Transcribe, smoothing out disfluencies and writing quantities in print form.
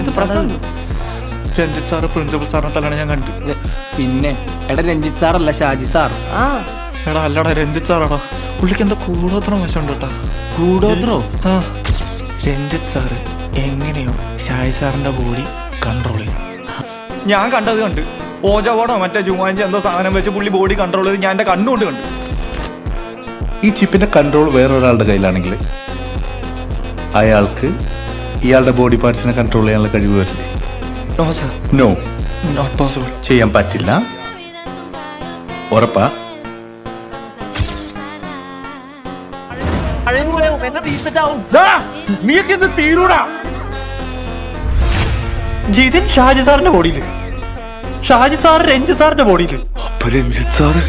എന്ത് പ്രശ്നം? Ranjith sir principal സാറിനെ തലാണ് ഞാൻ കണ്ടു. പിന്നെ എടാ രഞ്ജിത്ത് സാറല്ല ഷാജി സാർ. എടാ അല്ലടാ രഞ്ജിത്ത് സാറാടാ. പുള്ളിക്ക് എന്താ കൂടോത്രം വശമുണ്ട് കേട്ടാ. കൂടോത്രോ? ആ രഞ്ജിത്ത് സാറ് എങ്ങനെയോ ഷാജി സാറിന്റെ ബോഡി കൺട്രോൾ ചെയ്തു. ഞാൻ കണ്ടത് കണ്ട് ഓജാവോടോ മറ്റേ ജുമാഞ്ചി എന്തോ സാധനം വെച്ച് പുള്ളി ബോഡി കൺട്രോൾ ചെയ്ത് ഞാൻ എൻ്റെ കണ്ണുകൊണ്ട് കണ്ടു. ഈ ചിപ്പിന്റെ കൺട്രോൾ വേറൊരാളുടെ കയ്യിലാണെങ്കിൽ അയാൾക്ക് ഇയാളുടെ ബോഡി പാർട്സിനെ കൺട്രോൾ ചെയ്യാനുള്ള കഴിവ് വരില്ലേ? No sir, no, not possible. ചെയ്യാൻ പറ്റില്ല. ഉറപ്പാ? ജിതിൻ ഷാജി സാറിന്റെ ബോഡിയില്, ഷാജി സാർ രഞ്ജിത്ത് സാറിന്റെ ബോഡിയില്. അപ്പൊ രഞ്ജിത്ത് സാറ്